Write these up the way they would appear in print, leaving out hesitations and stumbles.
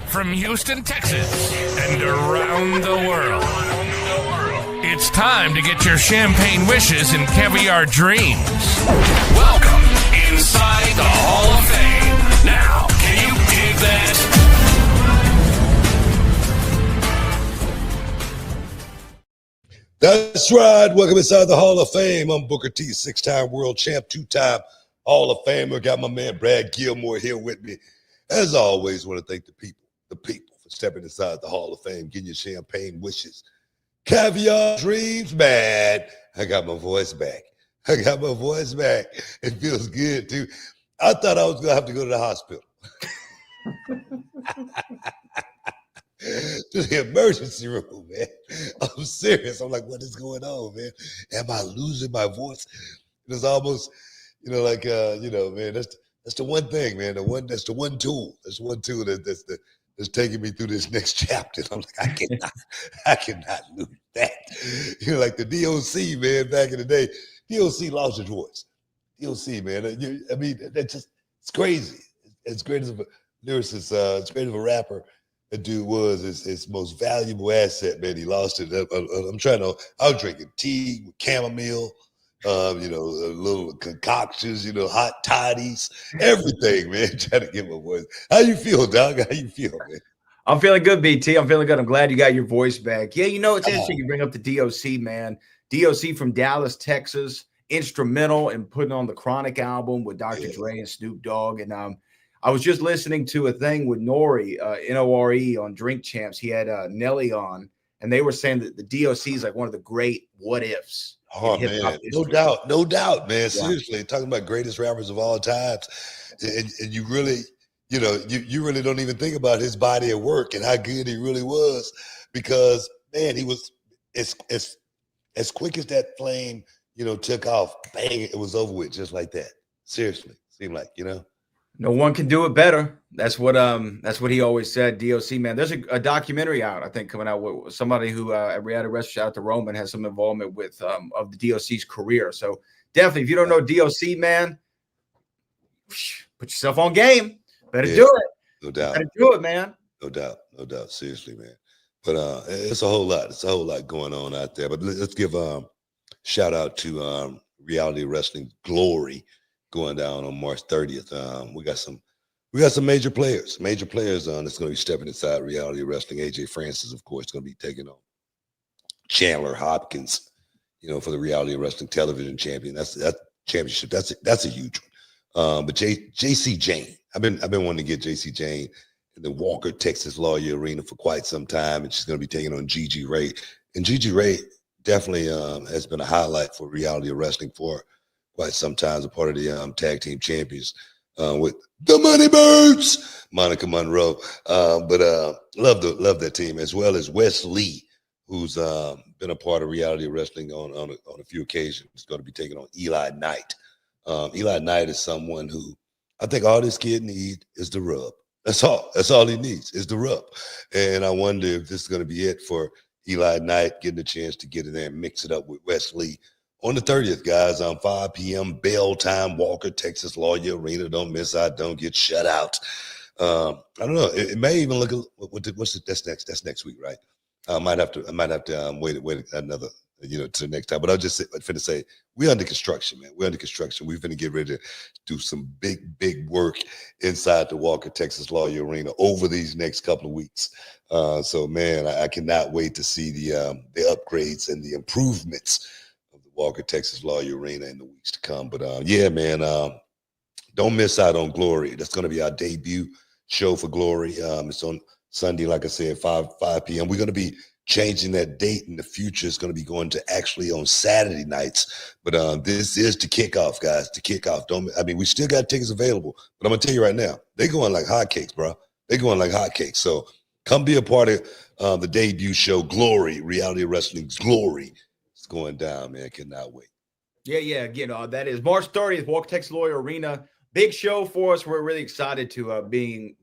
From Houston, Texas, and around the world, it's time to get your champagne wishes and caviar dreams. Welcome inside the Hall of Fame. Now, can you dig that? That's right. Welcome inside the Hall of Fame. I'm Booker T, 6-time world champ, 2-time Hall of Famer. Got my man Brad Gilmore here with me. As always, want to thank the people for stepping inside the Hall of Fame, getting your champagne wishes, caviar dreams. Man, I got my voice back. It feels good, too. I thought I was going to have to go to the hospital. To the emergency room, man. I'm serious. I'm like, what is going on, man? Am I losing my voice? It's almost, man, that's the one thing, man. That's the one tool. That's one tool that's taking me through this next chapter. I'm like, I cannot lose that. Like the DOC, man, back in the day, DOC lost his voice. DOC, man. It's crazy. As great as a lyricist, as great of a rapper that dude was, his most valuable asset, man. He lost it. I was drinking tea with chamomile, little concoctions, hot toddies, everything, man, trying to get my voice. How you feel, dog? How you feel, man? I'm feeling good, BT. I'm feeling good. I'm glad you got your voice back. Yeah, it's interesting you bring up the DOC, man. DOC from Dallas, Texas, instrumental in putting on the Chronic album with Dr. Dre and Snoop Dogg. And I was just listening to a thing with Nori, N-O-R-E, on Drink Champs. He had Nelly on, and they were saying that the DOC is like one of the great what-ifs. Oh, man, no doubt, man. Seriously, talking about greatest rappers of all times. And you really, you really don't even think about his body of work and how good he really was, because, man, he was as quick as that flame, took off, bang, it was over with just like that. Seriously, seemed like, No one can do it better. That's what he always said. DOC, man. There's a documentary out, I think, coming out with somebody who at Reality Wrestling, shout out to Roman, has some involvement with of the DOC's career. So definitely, if you don't know DOC, man, put yourself on game. Better do it. No doubt. Better do it, man. No doubt. Seriously, man. But it's a whole lot. It's a whole lot going on out there. But let's give shout out to Reality Wrestling Glory, going down on March 30th. We got some major players on that's going to be stepping inside Reality Wrestling. AJ Francis, of course, going to be taking on Chandler Hopkins, for the Reality Wrestling Television Champion. That's championship. That's a huge one. But JC Jane, I've been wanting to get JC Jane in the Walker, Texas Lawyer Arena for quite some time, and she's going to be taking on Gigi Ray. And Gigi Ray definitely has been a highlight for Reality Wrestling for quite sometimes, a part of the tag team champions with the Money Birds, Monica Monroe. But love that team, as well as Wes Lee, who's been a part of Reality Wrestling on a few occasions. He's going to be taking on Eli Knight. Eli Knight is someone who I think all this kid needs is the rub. That's all he needs is the rub. And I wonder if this is going to be it for Eli Knight, getting a chance to get in there and mix it up with Wes Lee. On the 30th, guys, on 5 p.m. bell time, Walker, Texas Lawyer Arena. Don't miss out. Don't get shut out. I don't know. It may even look. That's next. That's next week, right? I might have to wait another, to the next time. But I'll just finna say we're under construction, man. We're under construction. We're finna get ready to do some big work inside the Walker, Texas Lawyer Arena over these next couple of weeks. So, man, I cannot wait to see the upgrades and the improvements Walker, Texas Lawyer Arena in the weeks to come. But man, don't miss out on Glory. That's going to be our debut show for Glory. It's on Sunday, like I said, 5 p.m. We're going to be changing that date in the future. It's going to be going to actually on Saturday nights. But this is the kickoff, guys. The kickoff. We still got tickets available, but I'm going to tell you right now, they're going like hotcakes, bro. They're going like hotcakes. So come be a part of the debut show, Glory, Reality Wrestling's Glory. Going down, man. Cannot wait. Yeah. That is March 30th, Walker, Texas Lawyer Arena. Big show for us. We're really excited to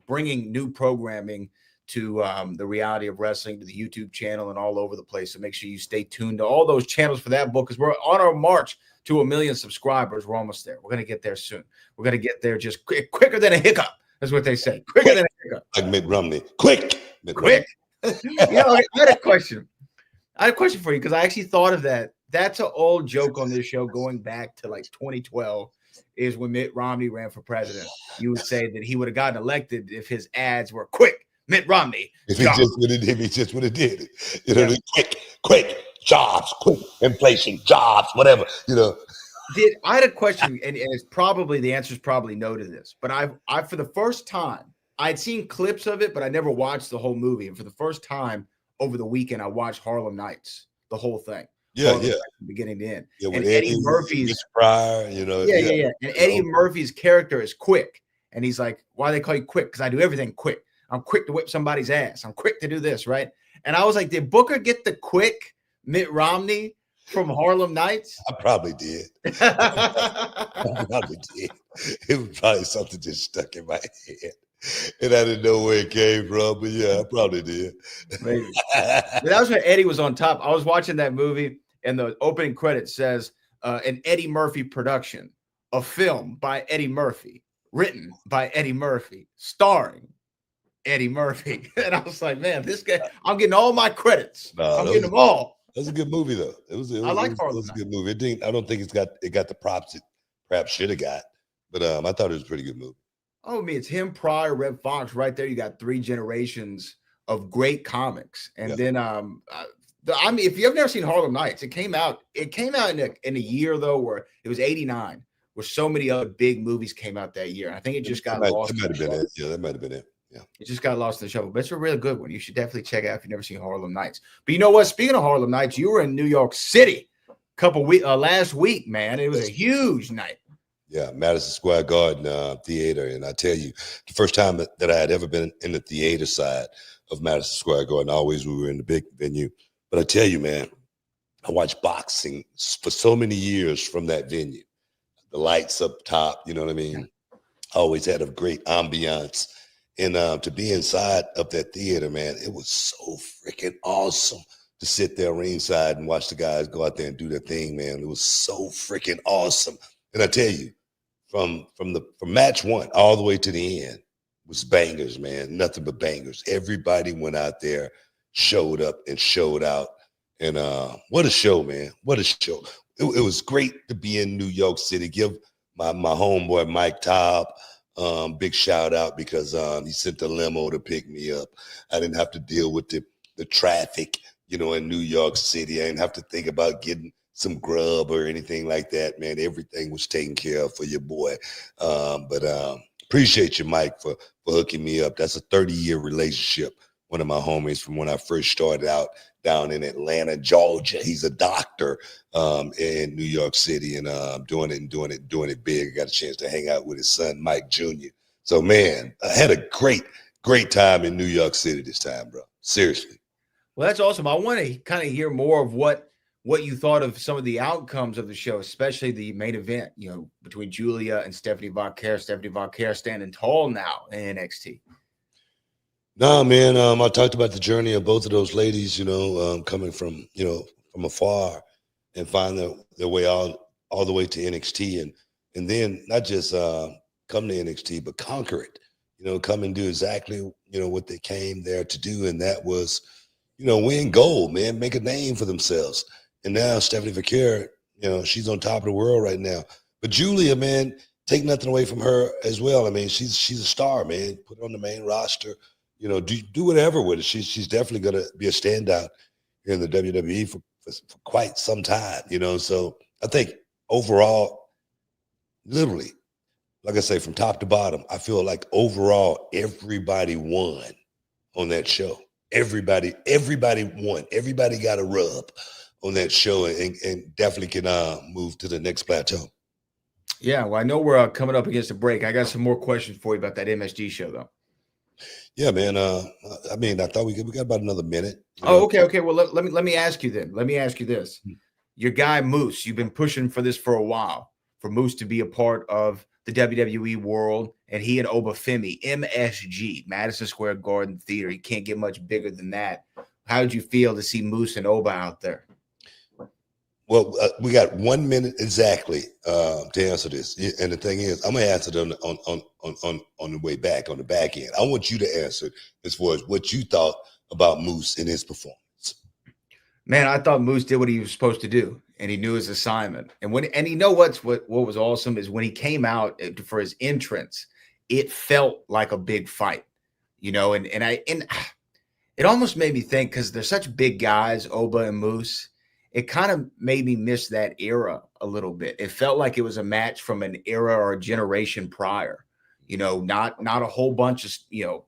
bringing new programming to the Reality of Wrestling, to the YouTube channel, and all over the place. So make sure you stay tuned to all those channels for that book, because we're on our march to 1 million subscribers. We're almost there. We're going to get there soon. We're going to get there just quicker than a hiccup. That's what they say. Quicker than a hiccup. Like Mitt Romney. Quick. Mitt Quick. I had a question. I had a question for you because I actually thought of that. That's an old joke on this show going back to like 2012 is when Mitt Romney ran for president. You would say that he would have gotten elected if his ads were quick. Mitt Romney. If he just would have did it. You know, quick, jobs, quick, inflation, jobs, whatever, you know. I had a question, and it's probably the answer is probably no to this, but I for the first time, I'd seen clips of it, but I never watched the whole movie. And for the first time over the weekend, I watched Harlem Nights, the whole thing. Yeah, from beginning to end. Yeah, and Eddie Murphy's Pryor, you know. Yeah. And Eddie Murphy's character is quick. And he's like, why do they call you quick? Because I do everything quick. I'm quick to whip somebody's ass. I'm quick to do this, right? And I was like, did Booker get the quick Mitt Romney from Harlem Nights? I probably did. I probably did. It was probably something just stuck in my head. And I didn't know where it came from, but yeah, I probably did. Maybe. That was when Eddie was on top. I was watching that movie, and the opening credit says, an Eddie Murphy production, a film by Eddie Murphy, written by Eddie Murphy, starring Eddie Murphy. And I was like, man, this guy, I'm getting all my credits. I'm getting them all. That was a good movie, though. It was a good movie. I don't think it got the props it perhaps should have got, but I thought it was a pretty good movie. Oh, I mean, it's him, Pryor, Red Fox, right there. You got 3 generations of great comics, and then I mean, if you've never seen Harlem Nights, it came out in a year though where it was '89, where so many other big movies came out that year. And I think it just got lost. That might have been it. Yeah, that might have been it. Yeah, it just got lost in the shuffle. But it's a really good one. You should definitely check it out if you've never seen Harlem Nights. But you know what? Speaking of Harlem Nights, you were in New York City last week, man. It was a huge night. Yeah, Madison Square Garden theater. And I tell you, the first time that I had ever been in the theater side of Madison Square Garden, always we were in the big venue. But I tell you, man, I watched boxing for so many years from that venue. The lights up top, you know what I mean? Always had a great ambiance. And to be inside of that theater, man, it was so freaking awesome to sit there ringside and watch the guys go out there and do their thing, man. It was so freaking awesome. And I tell you, from match 1 all the way to the end was bangers, man. Nothing but bangers. Everybody went out there, showed up and showed out. And what a show, man. What a show. It was great to be in New York City. Give my homeboy Mike Taub big shout out because he sent the limo to pick me up. I didn't have to deal with the traffic, you know, in New York City. I didn't have to think about getting some grub or anything like that, man. Everything was taken care of for your boy. But appreciate you, Mike, for hooking me up. That's a 30-year relationship. One of my homies from when I first started out down in Atlanta, Georgia. He's a doctor in New York City and doing it big. I got a chance to hang out with his son, Mike Jr. So, man, I had a great time in New York City this time, bro. Seriously. Well, that's awesome. I want to kind of hear more of what you thought of some of the outcomes of the show, especially the main event, you know, between Julia and Stephanie Vauquer. Stephanie Vauquer standing tall now in NXT. No, man, I talked about the journey of both of those ladies, you know, coming from, you know, from afar and find their way all the way to NXT and then not just come to NXT, but conquer it, you know, come and do exactly, you know, what they came there to do. And that was, you know, win gold, man, make a name for themselves. And now Stephanie Vauquer, you know, she's on top of the world right now. But Julia, man, take nothing away from her as well. I mean, she's a star, man. Put her on the main roster. You know, do whatever with it. She's definitely going to be a standout here in the WWE for quite some time, you know. So I think overall, literally, like I say, from top to bottom, I feel like overall everybody won on that show. Everybody won. Everybody got a rub on that show and definitely can move to the next plateau. Yeah, well, I know we're coming up against a break. I got some more questions for you about that MSG show, though. Yeah, man. I mean, I thought we got about another minute. Oh, okay. Well, let me ask you then. Let me ask you this. Your guy Moose, you've been pushing for this for a while, for Moose to be a part of the WWE world, and he and Obafemi, MSG, Madison Square Garden Theater. You can't get much bigger than that. How did you feel to see Moose and Oba out there? Well, we got 1 minute exactly to answer this, and the thing is, I'm gonna answer it on the way back, on the back end. I want you to answer as far as what you thought about Moose in his performance. Man, I thought Moose did what he was supposed to do, and he knew his assignment. And you know what was awesome is when he came out for his entrance, it felt like a big fight, and it almost made me think, because they're such big guys, Oba and Moose. It kind of made me miss that era a little bit. It felt like it was a match from an era or a generation prior, not a whole bunch of,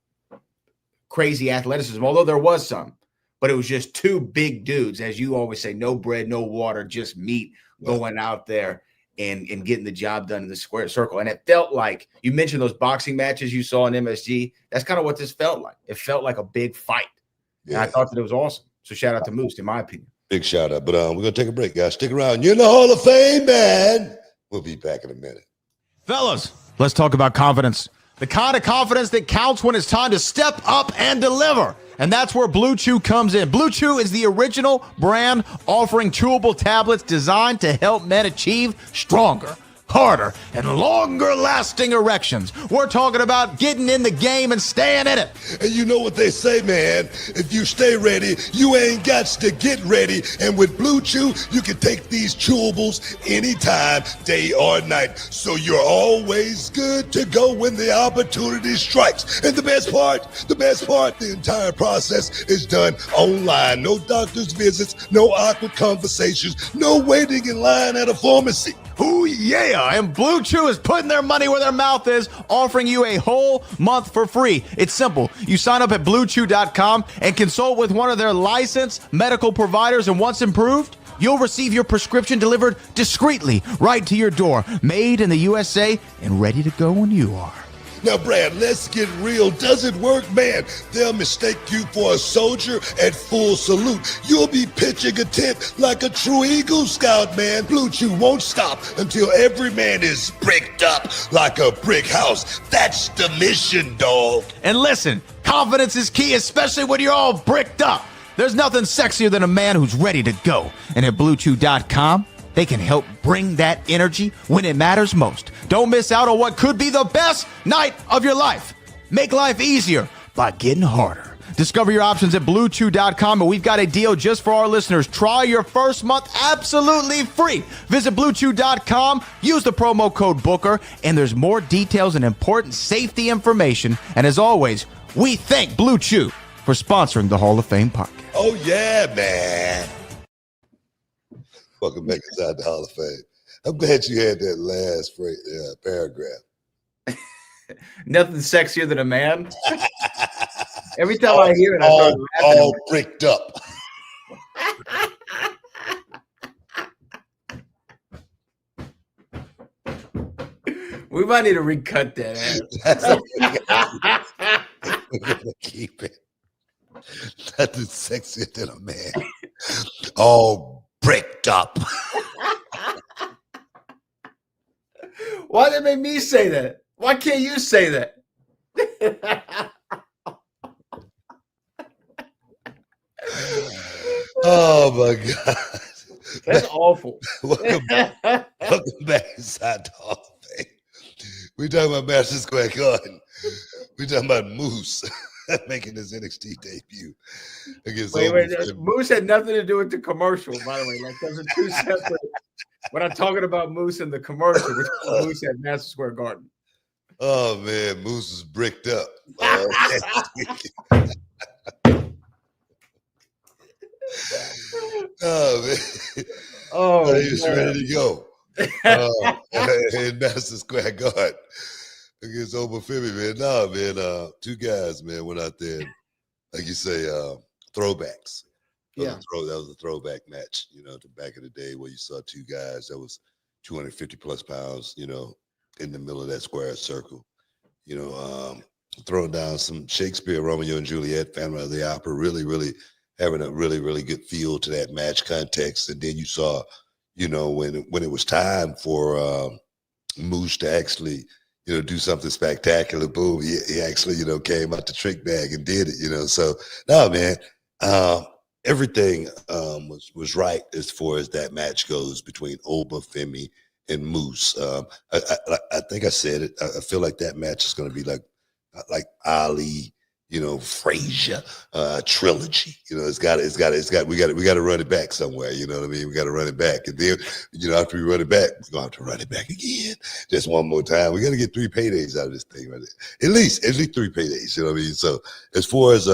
crazy athleticism, although there was some, but it was just two big dudes, as you always say, no bread, no water, just meat, going out there and getting the job done in the square circle. And it felt like, you mentioned those boxing matches you saw in MSG. That's kind of what this felt like. It felt like a big fight. Yeah. And I thought that it was awesome. So shout out to Moose, in my opinion. Big shout out. But we're going to take a break, guys. Stick around. You're in the Hall of Fame, man. We'll be back in a minute. Fellas, let's talk about confidence. The kind of confidence that counts when it's time to step up and deliver. And that's where Blue Chew comes in. Blue Chew is the original brand offering chewable tablets designed to help men achieve stronger, harder, and longer-lasting erections. We're talking about getting in the game and staying in it. And you know what they say, man. If you stay ready, you ain't got to get ready. And with Blue Chew, you can take these chewables anytime, day or night. So you're always good to go when the opportunity strikes. And the best part, the entire process is done online. No doctor's visits, no awkward conversations, no waiting in line at a pharmacy. Ooh, yeah. And Blue Chew is putting their money where their mouth is, offering you a whole month for free. It's simple. You sign up at BlueChew.com and consult with one of their licensed medical providers, and once approved, you'll receive your prescription delivered discreetly right to your door, made in the USA and ready to go when you are. Now, Brad, let's get real. Does it work, man? They'll mistake you for a soldier at full salute. You'll be pitching a tent like a true Eagle Scout, man. Blue Chew won't stop until every man is bricked up like a brick house. That's the mission, dog. And listen, confidence is key, especially when you're all bricked up. There's nothing sexier than a man who's ready to go. And at BlueChew.com, they can help bring that energy when it matters most. Don't miss out on what could be the best night of your life. Make life easier by getting harder. Discover your options at BlueChew.com, and we've got a deal just for our listeners. Try your first month absolutely free. Visit BlueChew.com, use the promo code Booker, and there's more details and important safety information. And as always, we thank Blue Chew for sponsoring the Hall of Fame podcast. Oh, yeah, man. Welcome back inside the Hall of Fame. I'm glad you had that last paragraph. Nothing sexier than a man. Every time I hear it, I start laughing. All bricked up. We might need to recut that. We're going to keep it. Nothing sexier than a man. All bricked up. Why did they make me say that? Why can't you say that? Oh my God. That's awful. Welcome back inside the Hall of Fame. We talking about Madison Square Garden. We talking about Moose making his NXT debut against. Wait. Moose had nothing to do with the commercial, by the way. Like, those are two separate. When I'm talking about Moose in the commercial, we're talking about Moose at Madison Square Garden. Oh man, Moose is bricked up. Oh man. Oh, he's ready to go. In Madison Square Garden against Oba Femi, man. No, man. Two guys, man, went out there and, like you say, throwbacks. Yeah. That was a throwback match, to back in the day where you saw two guys that was 250 plus pounds, in the middle of that square circle, throwing down some Shakespeare, Romeo and Juliet, Phantom of the Opera, really having a really good feel to that match context. And then you saw, when it was time for Moose to actually, do something spectacular, boom, he actually, came out the trick bag and did it, So, no, man, everything was right as far as that match goes between Oba, Femi, and Moose. I think I said it. I feel like that match is going to be like Ali, Frazier trilogy. We got to run it back somewhere. You know what I mean? We got to run it back, and then after we run it back, we're gonna have to run it back again, just one more time. We got to get 3 paydays out of this thing right there. At least 3 paydays. You know what I mean? So as far as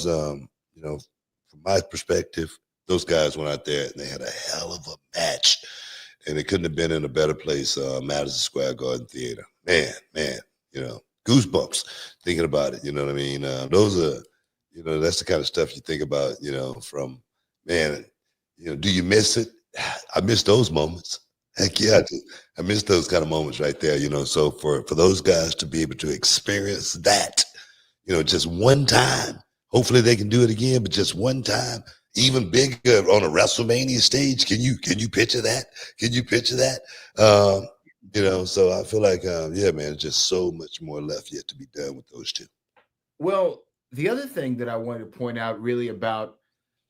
from my perspective, those guys went out there and they had a hell of a match, and it couldn't have been in a better place. Madison Square Garden Theater, man, goosebumps thinking about it. You know what I mean? Those are, that's the kind of stuff you think about. From man, do you miss it? I miss those moments. Heck yeah, I do. I miss those kind of moments right there. So for those guys to be able to experience that, just one time. Hopefully they can do it again, but just one time, even bigger on a WrestleMania stage. Can you picture that? Can you picture that? So I feel like, man, just so much more left yet to be done with those two. Well, the other thing that I wanted to point out really about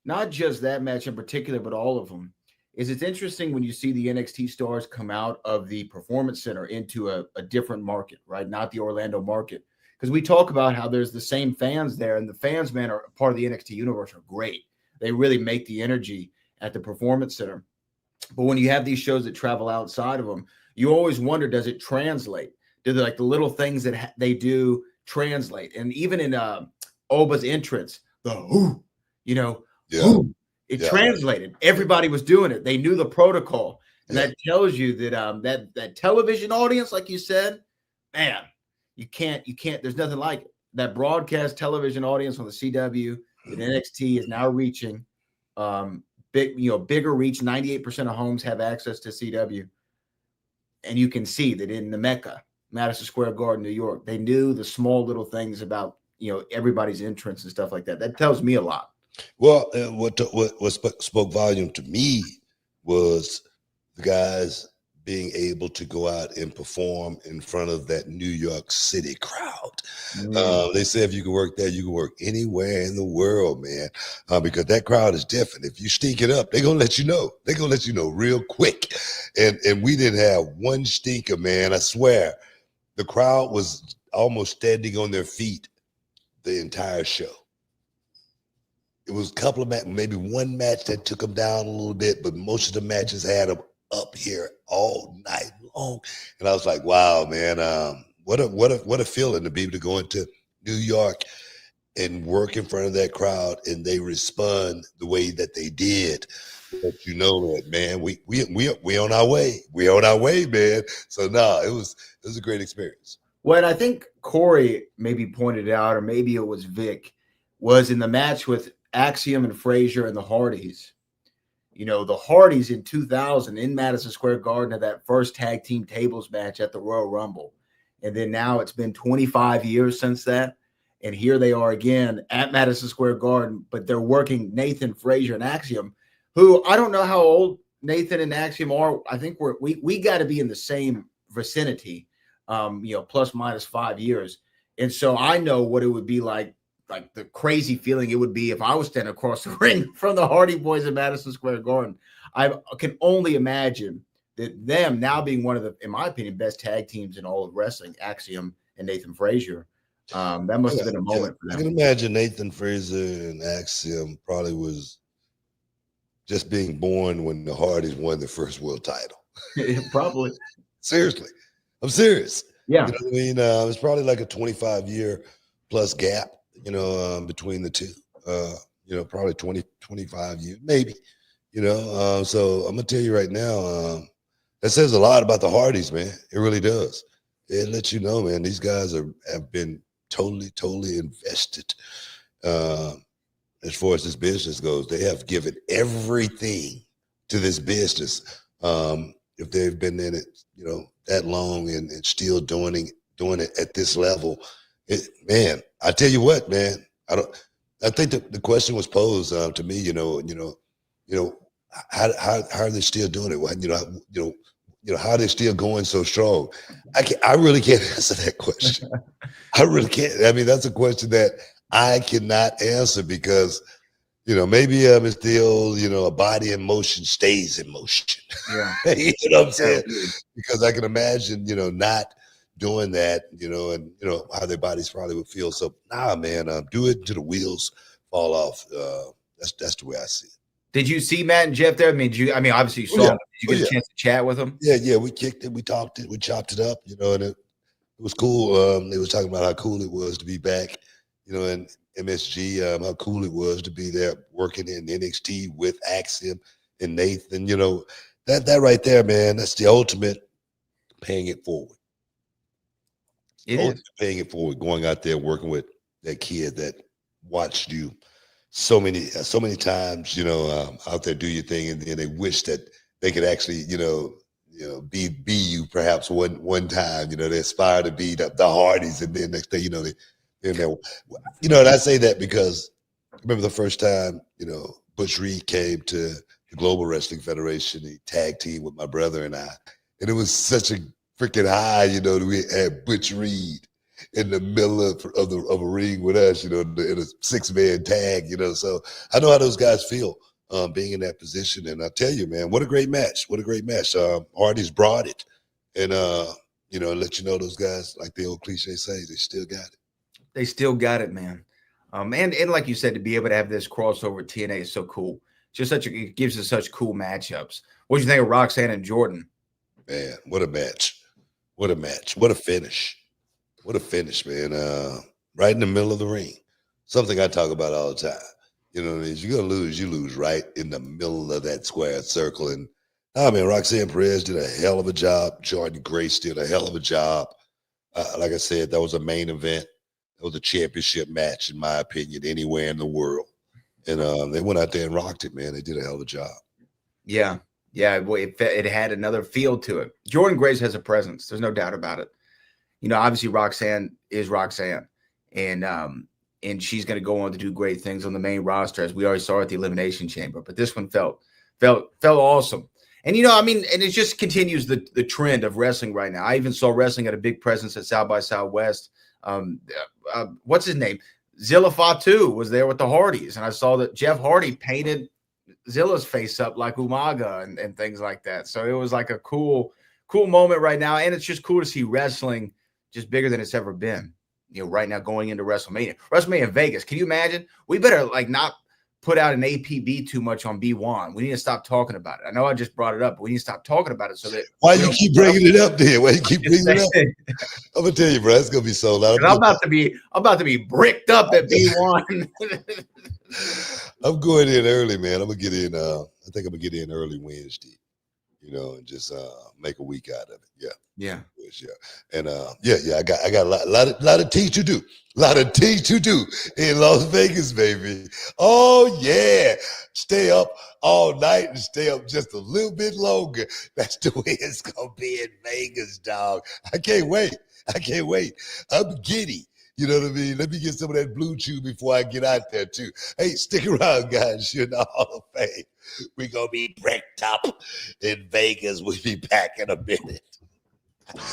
not just that match in particular, but all of them, is it's interesting when you see the NXT stars come out of the Performance Center into a different market, right? Not the Orlando market. Because we talk about how there's the same fans there, and the fans, man, are part of the NXT universe, are great. They really make the energy at the Performance Center. But when you have these shows that travel outside of them, you always wonder, does it translate? Do the little things that they do translate? And even in Oba's entrance, the whoo, whoo, it translated. Everybody was doing it. They knew the protocol. And that tells you that that television audience, like you said, man, you can't, there's nothing like it. That broadcast television audience on the CW that NXT is now reaching, bigger reach. 98% of homes have access to CW. And you can see that in the Mecca, Madison Square Garden, New York, they knew the small little things about, everybody's entrance and stuff like that. That tells me a lot. Well, what spoke volume to me was the guys being able to go out and perform in front of that New York City crowd. They say if you can work there, you can work anywhere in the world, man, because that crowd is different. If you stink it up, they're going to let you know. They're going to let you know real quick. And we didn't have one stinker, man. I swear. The crowd was almost standing on their feet the entire show. It was a couple of maybe one match that took them down a little bit, but most of the matches had them up here all night long. And I was like, wow, man, what a feeling to be able to go into New York and work in front of that crowd and they respond the way that they did. But that, man, we on our way. We on our way, man. So it was a great experience. What I think Corey maybe pointed out, or maybe it was Vic, was in the match with Axiom and Frazier and the Hardys. The Hardys in 2000 in Madison Square Garden had that first tag team tables match at the Royal Rumble. And then now it's been 25 years since that. And here they are again at Madison Square Garden, but they're working Nathan, Frazier, and Axiom, who I don't know how old Nathan and Axiom are. I think we got to be in the same vicinity, plus minus 5 years. And so I know what it would be like the crazy feeling it would be if I was standing across the ring from the Hardy Boys at Madison Square Garden. I can only imagine that them now being one of the, in my opinion, best tag teams in all of wrestling, Axiom and Nathan Frazier. That must have been a moment for them. I can imagine Nathan Frazier and Axiom probably was just being born when the Hardys won their first world title. Probably. Seriously. I'm serious. Yeah. You know what I mean? It's probably like a 25-year plus gap, between the two. Probably 20, 25 years, maybe. So I'm gonna tell you right now, that says a lot about the Hardys, man. It really does. It lets you know, man, these guys have been totally invested. As far as this business goes, they have given everything to this business. If they've been in it, that long and still doing it at this level, man, I tell you what, man, I think the question was posed to me, how are they still doing it? How are they still going so strong? I really can't answer that question. I really can't. I mean, that's a question that I cannot answer because, maybe it's the old, a body in motion stays in motion. Yeah. You know what I'm saying? Because I can imagine, not doing that, and how their bodies probably would feel. So man, do it until the wheels fall off. That's the way I see it. Did you see Matt and Jeff there? Obviously you saw them. Did you get a chance to chat with them? Yeah, we kicked it, we talked it, we chopped it up, and it was cool. They was talking about how cool it was to be back, in MSG, how cool it was to be there working in NXT with Axiom and Nathan. That right there, man, that's the ultimate paying it forward. It is paying it forward, going out there working with that kid that watched you so many times, out there do your thing, and they wish that they could actually, be you perhaps one time. They aspire to be the Hardys, and then next thing they're there. And I say that because I remember the first time, Butch Reed came to the Global Wrestling Federation. He tag teamed with my brother and I, and it was such a freaking high, that we had Butch Reed in the middle of a ring with us, in a 6-man tag, So I know how those guys feel being in that position. And I tell you, man, what a great match. What a great match. Hardy's brought it. And, let you know those guys, like the old cliche say, they still got it. They still got it, man. And like you said, to be able to have this crossover TNA is so cool. It gives us such cool matchups. What do you think of Roxanne and Jordan? Man, what a match. What a match. What a finish. What a finish, man. Right in the middle of the ring. Something I talk about all the time. You're going to lose, you lose right in the middle of that square circle. And, Roxanne Perez did a hell of a job. Jordan Grace did a hell of a job. Like I said, that was a main event. That was a championship match, in my opinion, anywhere in the world. And they went out there and rocked it, man. They did a hell of a job. Yeah. Yeah, it had another feel to it. Jordan Grace has a presence. There's no doubt about it. Obviously Roxanne is Roxanne, and she's going to go on to do great things on the main roster, as we already saw at the Elimination Chamber. But this one felt awesome. And, and it just continues the trend of wrestling right now. I even saw wrestling at a big presence at South by Southwest. What's his name? Zilla Fatu was there with the Hardys, and I saw that Jeff Hardy painted Zilla's face up like Umaga and things like that. So it was like a cool moment right now. And it's just cool to see wrestling just bigger than it's ever been, right now going into WrestleMania in Vegas. Can you imagine? We better not put out an APB too much on B1. We need to stop talking about it. I know I just brought it up, but we need to stop talking about it so that. Why you keep bringing it up there? Why you keep bringing it up? I'm gonna tell you, bro, it's gonna be so loud. I'm about to be bricked up at B1. I'm going in early, man. I'm gonna get in. I think I'm gonna get in early Wednesday. And just make a week out of it. Yeah. And I got a lot of things to do. A lot of things to do in Las Vegas, baby. Oh yeah, stay up all night and stay up just a little bit longer. That's the way it's gonna be in Vegas, dog. I can't wait. I'm giddy. You know what I mean? Let me get some of that blue chew before I get out there, too. Hey, stick around, guys. You're in the Hall of Fame. We're going to be bricked up in Vegas. We'll be back in a minute.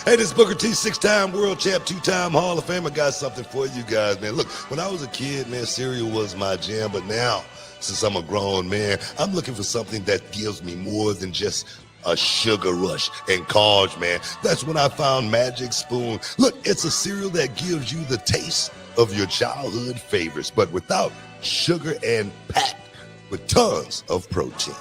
Hey, this is Booker T, 6-time world champ, 2-time Hall of Fame. I got something for you guys, man. Look, when I was a kid, man, cereal was my jam. But now, since I'm a grown man, I'm looking for something that gives me more than just a sugar rush and carbs, man. That's when I found Magic Spoon. Look, it's a cereal that gives you the taste of your childhood favorites, but without sugar and packed with tons of protein.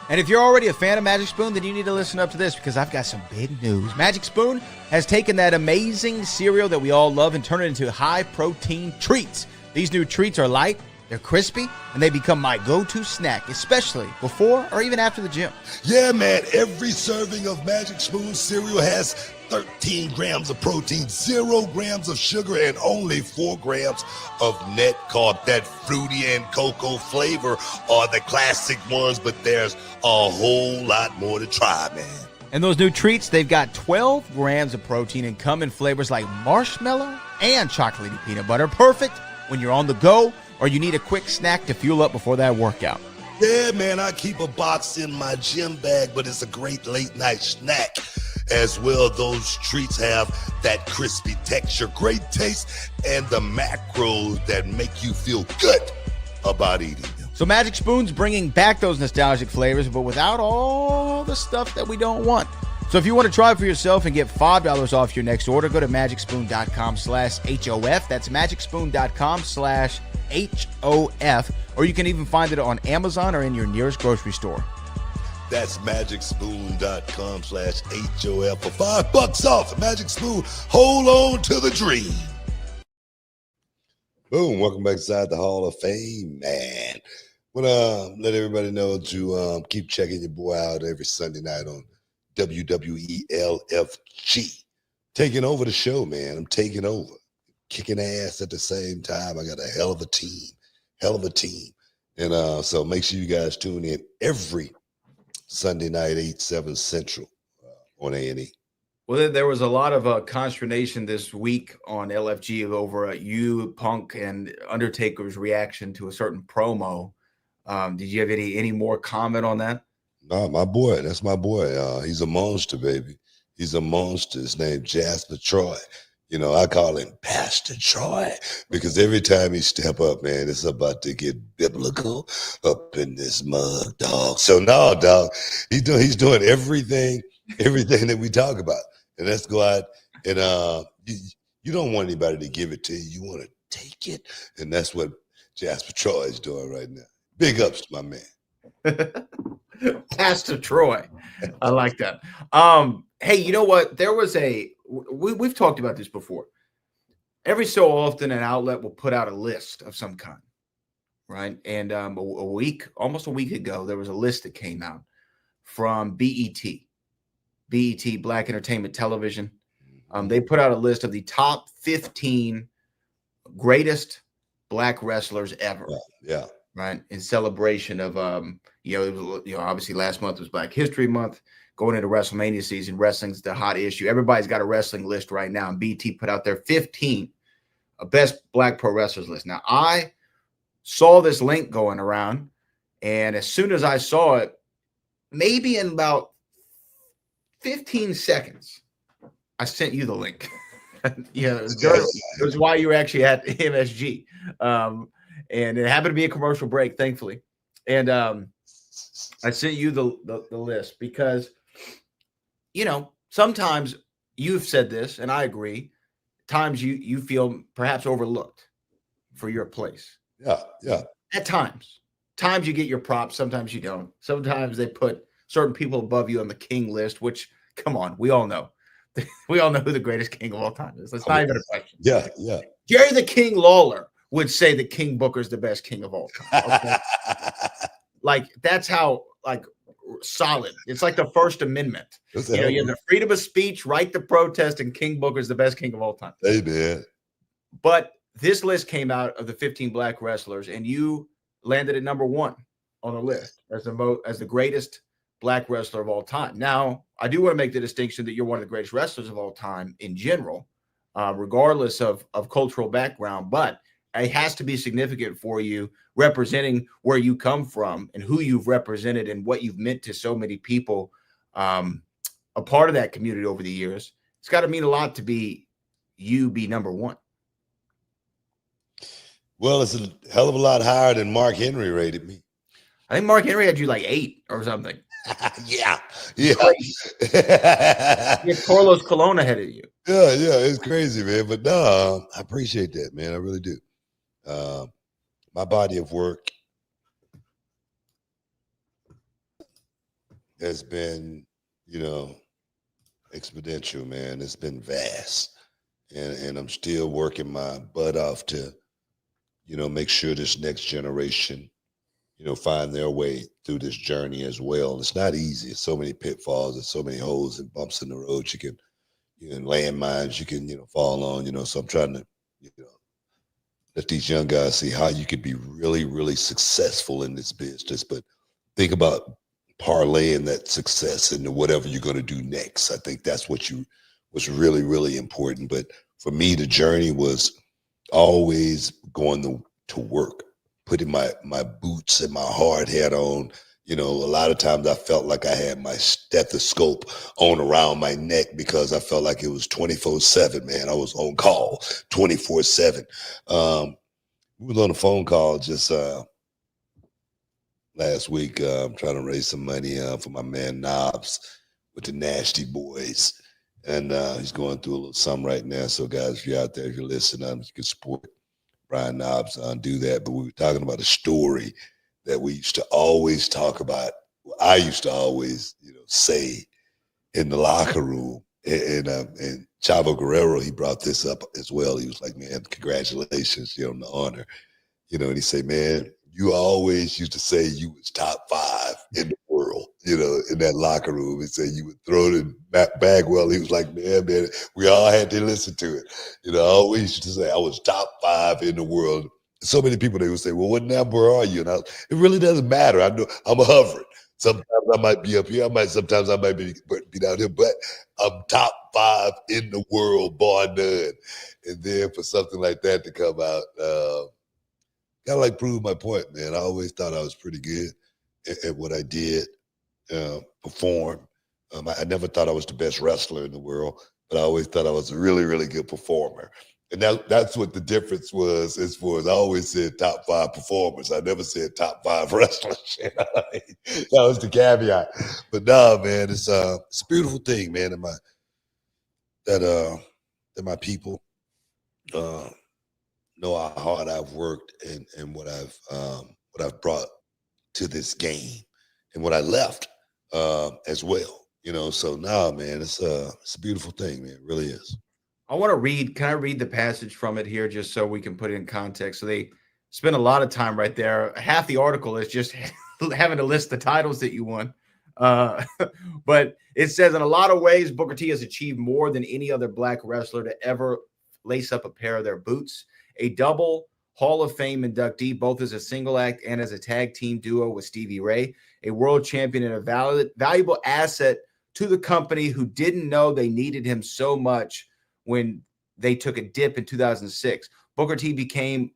And if you're already a fan of Magic Spoon, then you need to listen up to this, because I've got some big news. Magic Spoon has taken that amazing cereal that we all love and turned it into high-protein treats. These new treats are light, they're crispy, and they become my go-to snack, especially before or even after the gym. Yeah, man, every serving of Magic Spoon cereal has 13 grams of protein, 0 grams of sugar, and only 4 grams of net carb. That fruity and cocoa flavor are the classic ones, but there's a whole lot more to try, man. And those new treats, they've got 12 grams of protein and come in flavors like marshmallow and chocolatey peanut butter. Perfect when you're on the go or you need a quick snack to fuel up before that workout. Yeah, man, I keep a box in my gym bag, but it's a great late night snack as well. Those treats have that crispy texture, great taste, and the macros that make you feel good about eating them. So Magic Spoon's bringing back those nostalgic flavors, but without all the stuff that we don't want. So if you want to try it for yourself and get $5 off your next order, go to magicspoon.com/HOF. That's magicspoon.com/HOF. Or you can even find it on Amazon or in your nearest grocery store. That's magicspoon.com/HOF for $5 off. Magic Spoon, hold on to the dream. Boom, welcome back inside the Hall of Fame, man. Want to let everybody know to keep checking your boy out every Sunday night on WWE LFG. Taking over the show, man. I'm taking over. Kicking ass at the same time. I got a hell of a team. And so make sure you guys tune in every Sunday night, 8/7 Central on A&E. Well, there was a lot of consternation this week on LFG over you, Punk, and Undertaker's reaction to a certain promo. Did you have any more comment on that? No, my boy. That's my boy. He's a monster, baby. He's a monster. His name Jasper Troy. You know, I call him Pastor Troy because every time he step up, man, it's about to get biblical up in this mug, dog. So no, dog, he's doing everything that we talk about. And let's go out and you don't want anybody to give it to you. You want to take it. And that's what Jasper Troy is doing right now. Big ups to my man. Pastor Troy. I like that. Hey, you know what? There was we've talked about this before. Every so often an outlet will put out a list of some kind, right? And almost a week ago, there was a list that came out from BET, Black Entertainment Television. They put out a list of the top 15 greatest Black wrestlers ever. Yeah. Right. In celebration of, obviously last month was Black History Month. Going into WrestleMania season, wrestling's the hot issue. Everybody's got a wrestling list right now. And BT put out their 15 best Black pro wrestlers list. Now, I saw this link going around, and as soon as I saw it, maybe in about 15 seconds, I sent you the link. It was why you were actually at MSG. And it happened to be a commercial break, thankfully. And I sent you the list because, sometimes you've said this, and I agree, times you feel perhaps overlooked for your place. Yeah. At times you get your props, sometimes you don't. Sometimes they put certain people above you on the king list, which, come on, we all know. We all know who the greatest king of all time is. That's not even a question. Yeah. Jerry the King Lawler would say that King Booker is the best king of all time. Okay? Like, that's how, solid. It's like the First Amendment. You have the freedom of speech, right to protest, and King Booker is the best king of all time. Hey, man. But this list came out of the 15 Black wrestlers, and you landed at number 1 on the list as the greatest Black wrestler of all time. Now, I do want to make the distinction that you're one of the greatest wrestlers of all time in general, regardless of cultural background, but it has to be significant for you representing where you come from and who you've represented and what you've meant to so many people, a part of that community over the years. It's got to mean a lot to be number 1. Well, it's a hell of a lot higher than Mark Henry rated me. I think Mark Henry had you like 8 or something. Yeah. Carlos Colon ahead of you. Yeah, it's crazy, man. But no, I appreciate that, man. I really do. My body of work has been, exponential, man. It's been vast. And I'm still working my butt off to, make sure this next generation, find their way through this journey as well. It's not easy. There's so many pitfalls and so many holes and bumps in the road. You can landmines you can, fall on, so I'm trying to, let these young guys see how you could be really, really successful in this business. But think about parlaying that success into whatever you're going to do next. I think that's what's really, really important. But for me, the journey was always going to work, putting my boots and my hard hat on. A lot of times I felt like I had my stethoscope on around my neck because I felt like it was 24/7, man. I was on call 24/7. We was on a phone call just last week. I'm trying to raise some money for my man Knobs with the Nasty Boys. And he's going through a little something right now. So, guys, if you're out there, if you're listening, you can support Brian Knobs do that. But we were talking about a story that we used to always talk about. I used to always, say in the locker room. And Chavo Guerrero, he brought this up as well. He was like, man, congratulations, on the honor. And he said, man, you always used to say you was top 5 in the world, in that locker room. He said you would throw it in Bagwell. He was like, man, we all had to listen to it. I always used to say I was top 5 in the world. So many people, they would say, well, what number are you? And it really doesn't matter. I know I'm hovering. Sometimes I might be up here. Sometimes I might be down here, but I'm top 5 in the world, bar none. And then for something like that to come out, kind of like prove my point, man. I always thought I was pretty good at what I did, perform. I never thought I was the best wrestler in the world, but I always thought I was a really, really good performer. And that's what the difference was as far as I always said top 5 performers. I never said top 5 wrestlers. That was the caveat. But no, man, it's a beautiful thing, man. That my people know how hard I've worked and what I've brought to this game and what I left as well. So now, man, it's a beautiful thing, man. It really is. I want to read. Can I read the passage from it here just so we can put it in context? So they spend a lot of time right there. Half the article is just having to list the titles that you won. But it says, in a lot of ways, Booker T has achieved more than any other black wrestler to ever lace up a pair of their boots. A double Hall of Fame inductee, both as a single act and as a tag team duo with Stevie Ray. A world champion and a valuable asset to the company who didn't know they needed him so much when they took a dip in 2006. Booker T became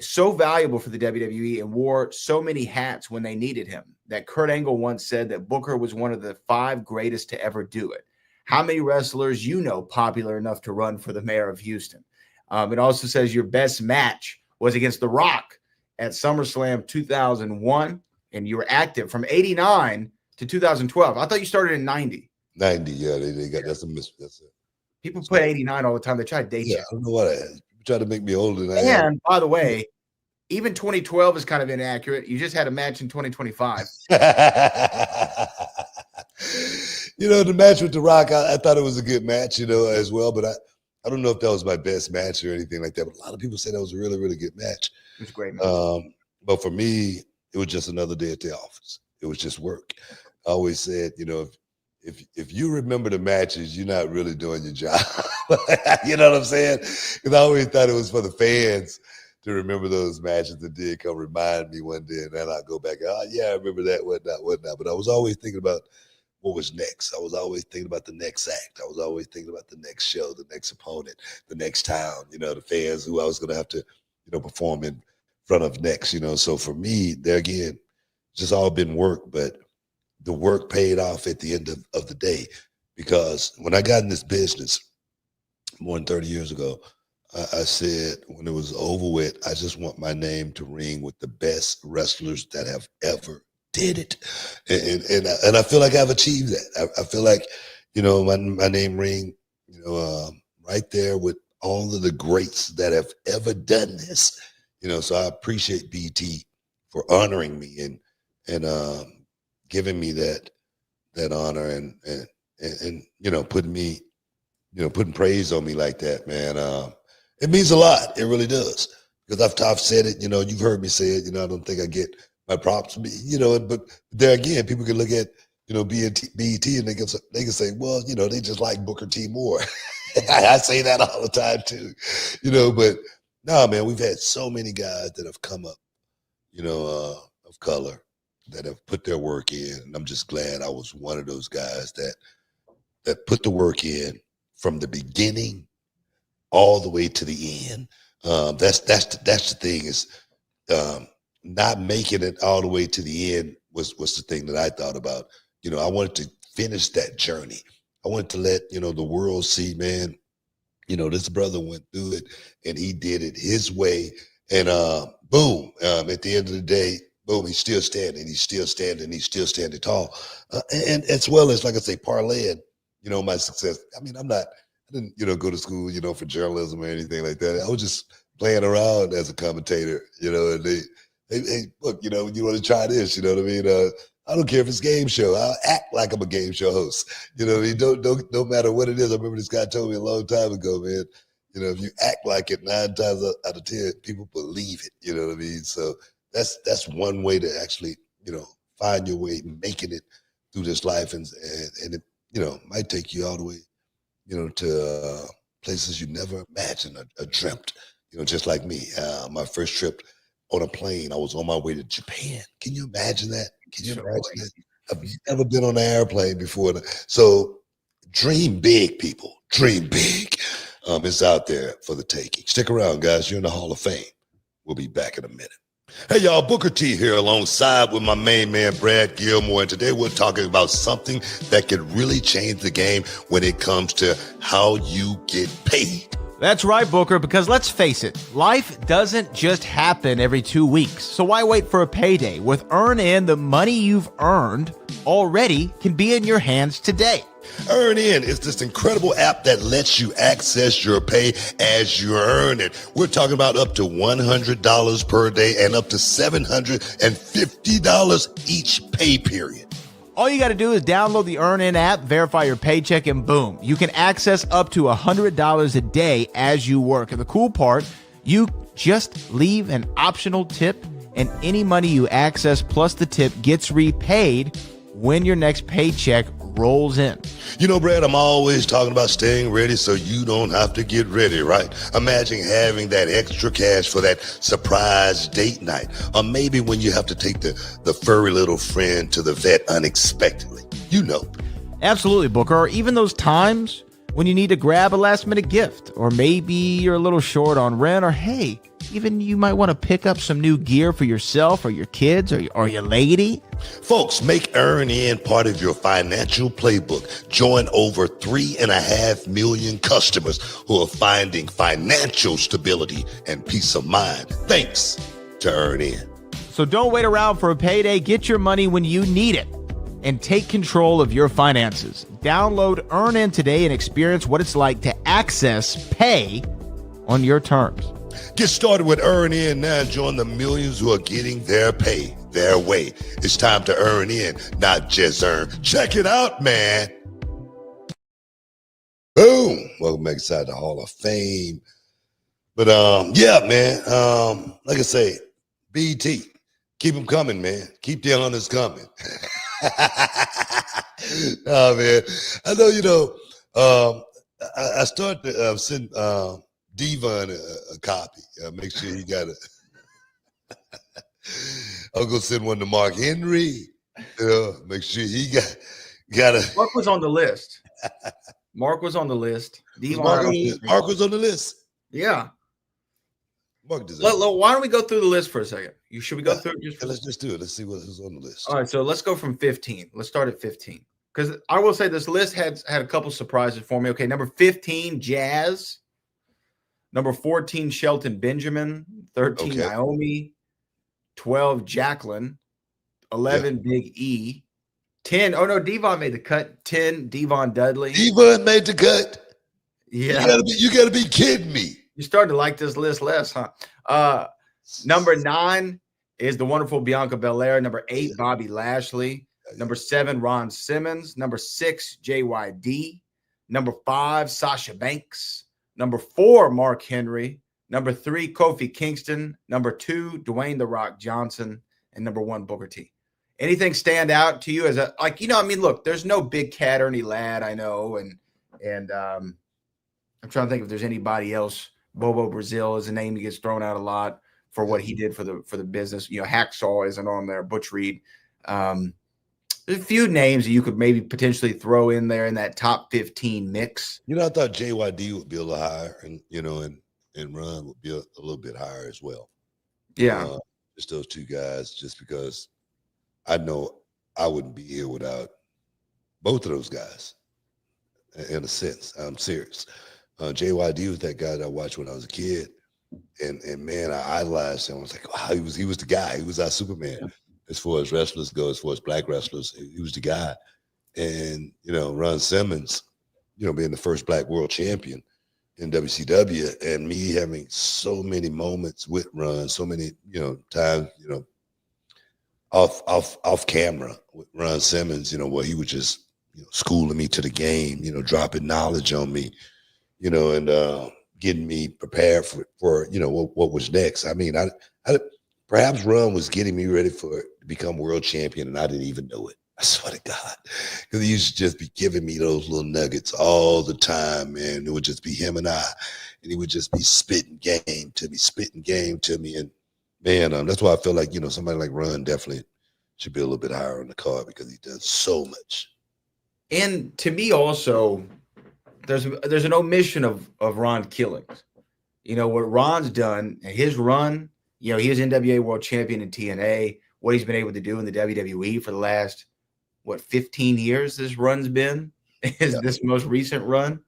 so valuable for the WWE and wore so many hats when they needed him that Kurt Angle once said that Booker was one of the 5 greatest to ever do it. How many wrestlers popular enough to run for the mayor of Houston? It also says your best match was against The Rock at SummerSlam 2001, and you were active from 89 to 2012. I thought you started in 90. 90, yeah, they got that's it. People put 89 all the time. They try to date you. I don't know what I try to make me older than I am. And by the way, even 2012 is kind of inaccurate. You just had a match in 2025. The match with The Rock, I thought it was a good match, as well. But I don't know if that was my best match or anything like that. But a lot of people say that was a really, really good match. It was a great match. But for me, it was just another day at the office. It was just work. I always said, if you remember the matches, you're not really doing your job. You know what I'm saying? Because I always thought it was for the fans to remember those matches that did come remind me one day, and then I'll go back, oh, yeah, I remember that, whatnot. But I was always thinking about what was next. I was always thinking about the next act. I was always thinking about the next show, the next opponent, the next town, the fans who I was going to have to, perform in front of next, So for me, there again, it's just all been work, but the work paid off at the end of the day, because when I got in this business more than 30 years ago, I said when it was over with, I just want my name to ring with the best wrestlers that have ever did it. And I feel like I've achieved that. I feel like, my name ring, right there with all of the greats that have ever done this, so I appreciate BT for honoring me and giving me that honor and putting praise on me like that, man. It means a lot. It really does. Because I've said it, you've heard me say it, I don't think I get my props, but there again, people can look at, BET and they can say, well, they just like Booker T more. I say that all the time too, but no, man, we've had so many guys that have come up, of color, that have put their work in. And I'm just glad I was one of those guys that put the work in from the beginning all the way to the end. That's the thing is not making it all the way to the end was the thing that I thought about. I wanted to finish that journey. I wanted to let, the world see, man, this brother went through it and he did it his way. And boom, at the end of the day, boom, he's still standing. He's still standing. He's still standing tall. And as well as, like I say, parlaying, my success. I mean, I didn't, go to school, for journalism or anything like that. I was just playing around as a commentator, and hey, look, you want to try this, you know what I mean? I don't care if it's a game show. I'll act like I'm a game show host. You know what I mean? Don't matter what it is. I remember this guy told me a long time ago, man, if you act like it 9 times out of 10, people believe it. You know what I mean? So that's one way to actually, find your way, making it through this life. And it, might take you all the way, to places you never imagined or dreamt, just like me. My first trip on a plane, I was on my way to Japan. Can you imagine that? Can you imagine that? I've never been on an airplane before. So dream big, people. Dream big. It's out there for the taking. Stick around, guys. You're in the Hall of Fame. We'll be back in a minute. Hey, y'all, Booker T here alongside with my main man, Brad Gilmore. And today we're talking about something that could really change the game when it comes to how you get paid. That's right, Booker, because let's face it, life doesn't just happen every 2 weeks. So why wait for a payday? With EarnIn, the money you've earned already can be in your hands today. EarnIn is this incredible app that lets you access your pay as you earn it. We're talking about up to $100 per day and up to $750 each pay period. All you got to do is download the EarnIn app, verify your paycheck, and boom, you can access up to $100 a day as you work. And the cool part, you just leave an optional tip, and any money you access plus the tip gets repaid when your next paycheck rolls in. Brad, I'm always talking about staying ready so you don't have to get ready, right? Imagine having that extra cash for that surprise date night, or maybe when you have to take the furry little friend to the vet unexpectedly. Absolutely, Booker. Or even those times when you need to grab a last minute gift, or maybe you're a little short on rent, or hey, even you might want to pick up some new gear for yourself or your kids or your lady. Folks, make EarnIn part of your financial playbook. Join over 3.5 million customers who are finding financial stability and peace of mind thanks to EarnIn. So don't wait around for a payday. Get your money when you need it and take control of your finances. Download EarnIn today and experience what it's like to access pay on your terms. Get started with EarnIn now and join the millions who are getting their pay their way. It's time to EarnIn, not just earn. Check it out, man. Boom. Welcome back inside the Hall of Fame. But yeah, man. Like I say, BT, keep them coming, man. Keep the honors coming. Oh, man. I know, I started to send Devon a copy. Make sure he got it. I'll go send one to Mark Henry. Make sure he got it. Mark was on the list. Mark was on the list. Mark was on the list. Yeah. Mark deserves why don't we go through the list for a second? Should we go through it? Let's just do it. Let's see who's on the list. All right, so let's go from 15. Let's start at 15. Because I will say this list had a couple surprises for me. Okay, number 15, Jazz. Number 14, Shelton Benjamin. 13, Naomi. 12, Jacqueline. 11, Big E. 10, Devon made the cut. 10, Devon Dudley. Devon made the cut? Yeah. You gotta be kidding me. You're starting to like this list less, huh? Number 9 is the wonderful Bianca Belair. Number 8, Bobby Lashley. Number 7, Ron Simmons. Number 6, JYD. Number 5, Sasha Banks. Number 4, Mark Henry. Number 3, Kofi Kingston. Number 2, Dwayne The Rock Johnson. And number 1, Booker T. Anything stand out to you as look, there's no big cat or any lad I know. And I'm trying to think if there's anybody else. Bobo Brazil is a name that gets thrown out a lot for what he did for the business. Hacksaw isn't on there. Butch Reed. There's a few names that you could maybe potentially throw in there in that top 15 mix. I thought JYD would be a little higher, and and Ron would be a little bit higher as well. Yeah, just those two guys. Just because I know I wouldn't be here without both of those guys. In a sense, I'm serious. JYD was that guy that I watched when I was a kid. And man, I idolized him. I was like, wow, he was the guy. He was our Superman as far as wrestlers go, as far as black wrestlers. He was the guy. And Ron Simmons, being the first black world champion in WCW, and me having so many moments with Ron, so many times off camera with Ron Simmons, where he was just schooling me to the game, dropping knowledge on me, and getting me prepared for what was next. I mean, I perhaps Ron was getting me ready to become world champion, and I didn't even know it. I swear to God, because he used to just be giving me those little nuggets all the time, man. It would just be him and I, and he would just be spitting game to me, and man, that's why I feel like somebody like Ron definitely should be a little bit higher on the card because he does so much. And to me, also, there's an omission of Ron Killings. What Ron's done, his run. He was NWA World Champion in TNA. What he's been able to do in the WWE for the last 15 years this run's been this most recent run.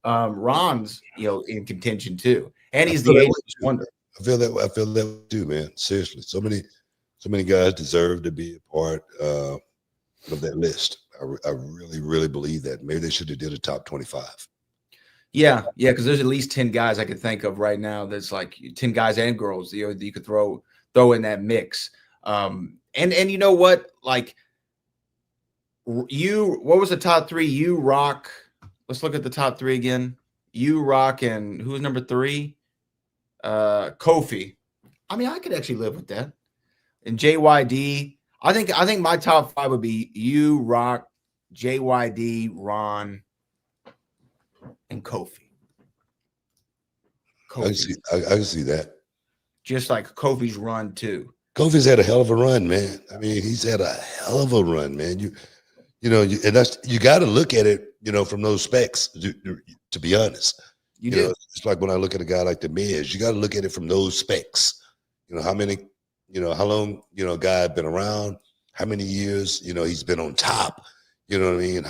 Ron's in contention too, and he's the ageless wonder. I feel that too, man. Seriously, so many guys deserve to be a part of that list. I really believe that. Maybe they should have did a top 25. Yeah, because there's at least 10 guys I could think of right now. That's like 10 guys and girls that you could throw in that mix. And you know what? Like what was the top three? You Rock. Let's look at the top three again. You Rock, and who was number 3? Kofi. I mean, I could actually live with that. And JYD. I think my top 5 would be you, Rock, JYD, Ron, and Kofi. I can see that. Just like Kofi's run too. Kofi's had a hell of a run, man. I mean, he's had a hell of a run, man. And that's, you got to look at it, from those specs. To be honest, you do. It's like when I look at a guy like the Miz, you got to look at it from those specs. How many, how long, a guy had been around, how many years, he's been on top. You know what I mean?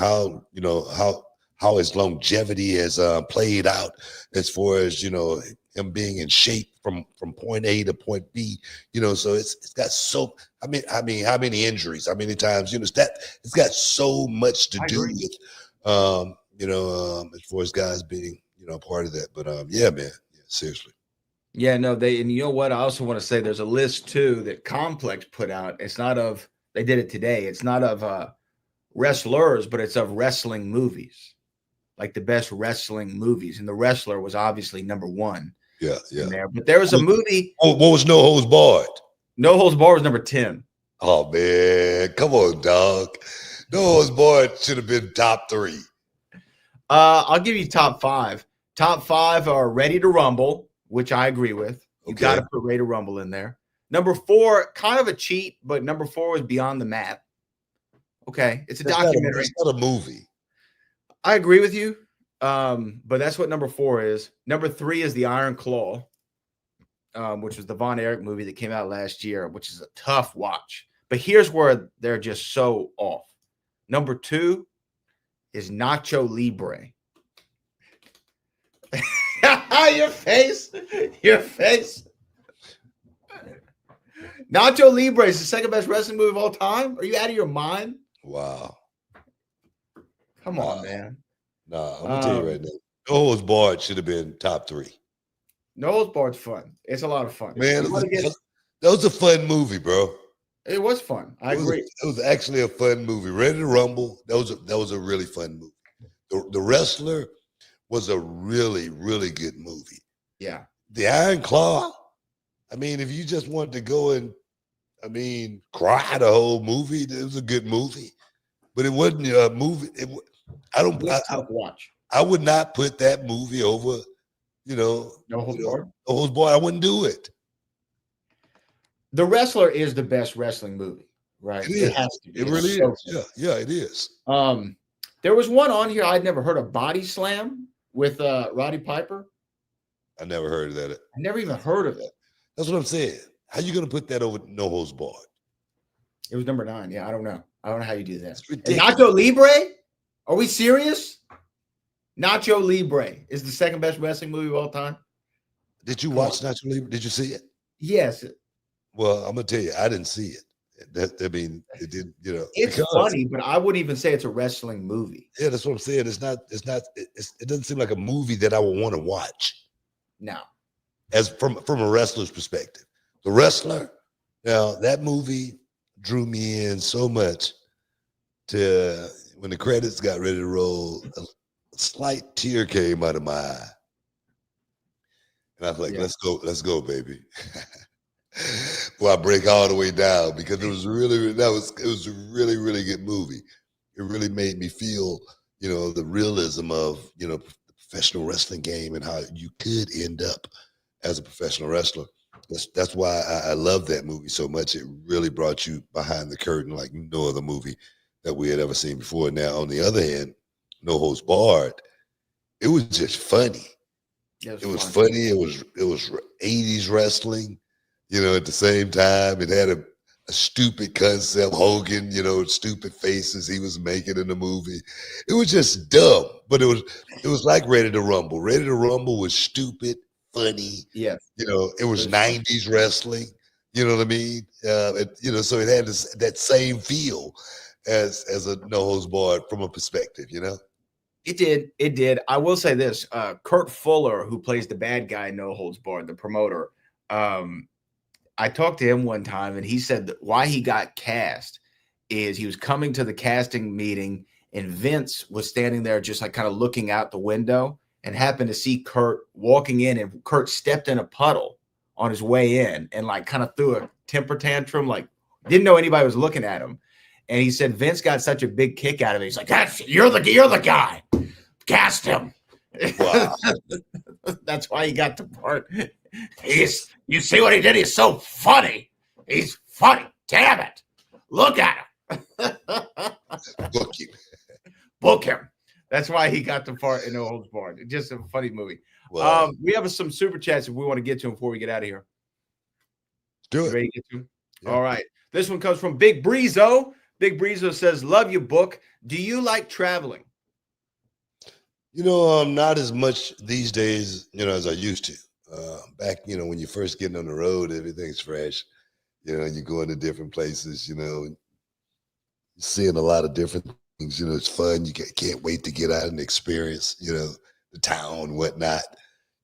How his longevity has played out as far as him being in shape from point A to point B. So it's got how many injuries, how many times, it's got so much to do with as far as guys being part of that. But yeah, man, seriously. Yeah, no, and you know what? I also want to say there's a list too that Complex put out. It's not of, they did it today. It's not of wrestlers, but it's of wrestling movies, like the best wrestling movies. And The Wrestler was obviously number 1. Yeah. There. But there was a movie. What was No Holds Barred? No Holds Barred was number 10. Oh man, come on, dog. No Holds Barred should have been top 3. I'll give you top 5. Top 5 are Ready to Rumble, which I agree with. You got to put Ready to Rumble in there. Number 4, kind of a cheat, but number 4 was Beyond the Mat. Okay, it's a documentary. It's not a movie. I agree with you, but that's what number 4 is. Number 3 is The Iron Claw, which was the Von Erich movie that came out last year, which is a tough watch. But here's where they're just so off. Number 2 is Nacho Libre. Your face. Nacho Libre is the second best wrestling movie of all time. Are you out of your mind? Wow. Come on, man. Nah, I'm gonna tell you right now. No Holds Barred should have been top 3. No Holds Barred's fun. It's a lot of fun. Man, that was a fun movie, bro. It was fun. I agree. It was actually a fun movie. Ready to Rumble. That was a really fun movie. The Wrestler was a really, really good movie. Yeah. The Iron Claw. I mean, if you just wanted to go and, cry the whole movie, it was a good movie. But it wasn't a movie. Watch. I would not put that movie over, No Holds Barred. No Holds Barred. I wouldn't do it. The Wrestler is the best wrestling movie, right? It has to be. It really is. Yeah, it is. There was one on here I'd never heard of, Body Slam with Roddy Piper. I never heard of that. I never even heard of it. That's what I'm saying. How you gonna put that over No Holds Barred? It was number 9. Yeah, I don't know. I don't know how you do that. It's ridiculous. Nacho Libre? Are we serious? Nacho Libre is the second best wrestling movie of all time. Did you watch Nacho Libre? Did you see it? Yes. Well, I'm gonna tell you, I didn't see it. I mean, it did. It's funny, but I wouldn't even say it's a wrestling movie. Yeah, that's what I'm saying. It's not. It doesn't seem like a movie that I would want to watch. No. As from a wrestler's perspective, The Wrestler. Now that movie drew me in so much to when the credits got ready to roll, a slight tear came out of my eye. And I was like, let's go, baby. Well, I break all the way down because it was a really good movie. It really made me feel, the realism of, the professional wrestling game and how you could end up as a professional wrestler. That's why I love that movie so much. It really brought you behind the curtain like no other movie that we had ever seen before. Now, on the other hand, No Holds Barred, it was just funny. It was funny. It was 80s wrestling, at the same time. It had a stupid concept, Hogan, stupid faces he was making in the movie. It was just dumb, but it was like Ready to Rumble. Ready to Rumble was stupid, funny. Yes. It was 90s wrestling. You know what I mean? So it had that same feel as a No Holds Barred from a perspective, It did. I will say this: Kurt Fuller, who plays the bad guy, No Holds Barred, the promoter. I talked to him one time, and he said that why he got cast is he was coming to the casting meeting, and Vince was standing there, just like kind of looking out the window, and happened to see Kurt walking in, and Kurt stepped in a puddle on his way in, and like kind of threw a temper tantrum, like didn't know anybody was looking at him. And he said Vince got such a big kick out of it. He's like, you're the guy. Cast him. Wow. That's why he got the part. You see what he did? He's so funny. He's funny. Damn it. Look at him. Book him. That's why he got the part in No Holds Barred. It's just a funny movie. Wow. We have some super chats if we want to get to them before we get out of here. Do it. Ready to get to them? Yeah. All right. This one comes from Big Breezo. Big Breezo says, love your book. Do you like traveling? Not as much these days, as I used to. Back, when you're first getting on the road, everything's fresh. And you go into different places, seeing a lot of different things. It's fun. You can't wait to get out and experience, the town, whatnot.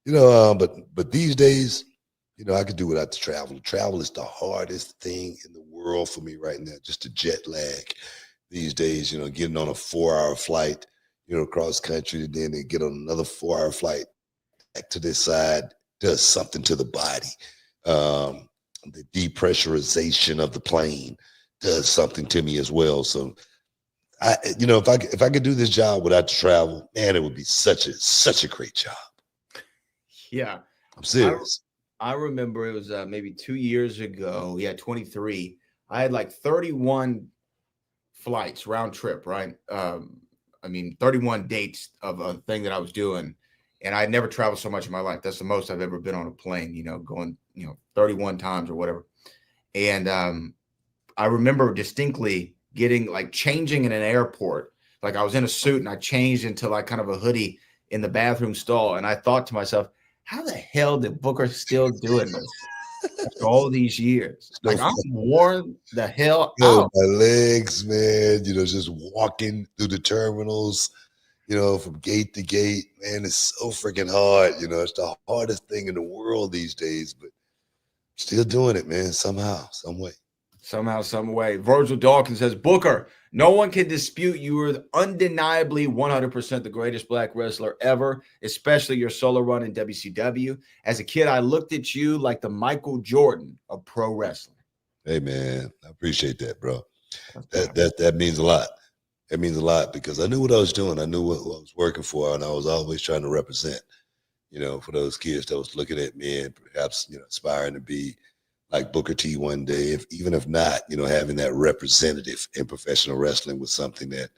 But these days, I could do without the travel. Travel is the hardest thing in the world for me right now, just the jet lag these days, getting on a 4-hour flight, across country, and then they get on another 4-hour flight back to this side does something to the body. The depressurization of the plane does something to me as well. So if I could do this job without the travel, man, it would be such a great job. Yeah. I'm serious. I remember it was maybe 2 years ago. Yeah, 23. I had like 31 flights round trip, right? 31 dates of a thing that I was doing. And I'd never traveled so much in my life. That's the most I've ever been on a plane, going, 31 times or whatever. And I remember distinctly changing in an airport. Like I was in a suit and I changed into like kind of a hoodie in the bathroom stall. And I thought to myself, how the hell did Booker still doing this after all these years? Like I'm worn the hell out. My legs, man, just walking through the terminals, from gate to gate, man, it's so freaking hard. It's the hardest thing in the world these days, but still doing it, man, somehow, some way. Somehow, some way. Virgil Dawkins says, Booker, no one can dispute you are undeniably 100% the greatest black wrestler ever, especially your solo run in WCW. As a kid, I looked at you like the Michael Jordan of pro wrestling. Hey, man, I appreciate that, bro. That means a lot. It means a lot because I knew what I was doing. I knew what I was working for, and I was always trying to represent, for those kids that was looking at me and perhaps, aspiring to be like Booker T one day, even if not, having that representative in professional wrestling was something that,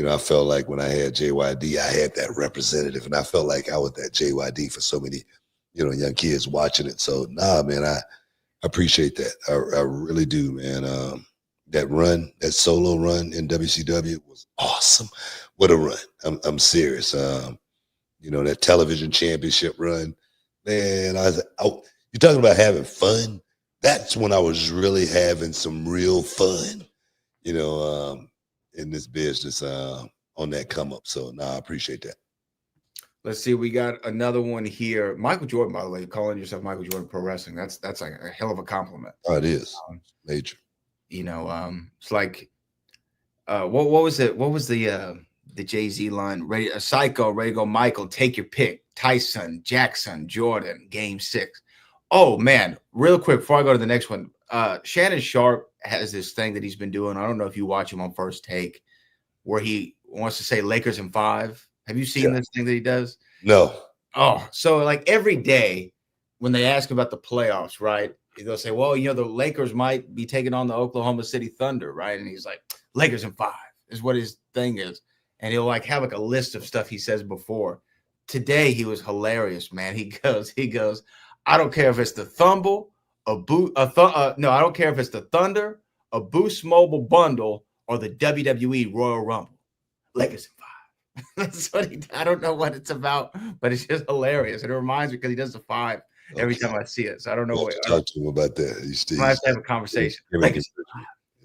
I felt like when I had JYD, I had that representative, and I felt like I was that JYD for so many, young kids watching it. So, man, I appreciate that. I really do, man. That solo run in WCW was awesome. What a run. I'm serious. That television championship run, man, you're talking about having fun. That's when I was really having some real fun, in this business on that come up. So, I appreciate that. Let's see. We got another one here. Michael Jordan, by the way, calling yourself Michael Jordan Pro Wrestling. That's like a hell of a compliment. Oh, it is major. It's like, what was it? What was the Jay-Z line? Psycho, ready to go, Michael, take your pick. Tyson, Jackson, Jordan, game 6. Oh, man. Real quick, before I go to the next one, Shannon Sharp has this thing that he's been doing. I don't know if you watch him on First Take, where he wants to say Lakers in 5. Have you seen this thing that he does? No. Oh, so like every day when they ask about the playoffs, right? They'll say, well, the Lakers might be taking on the Oklahoma City Thunder, right? And he's like, Lakers in 5 is what his thing is. And he'll like have like a list of stuff he says before. Today he was hilarious, man. He goes, I don't care if it's the Thumble, I don't care if it's the Thunder, a Boost Mobile bundle, or the WWE Royal Rumble. Lakers in 5. That's what I don't know what it's about, but it's just hilarious. And it reminds me because he does the 5 every time I see it. So I don't know what talk to him about that. I have to have a conversation.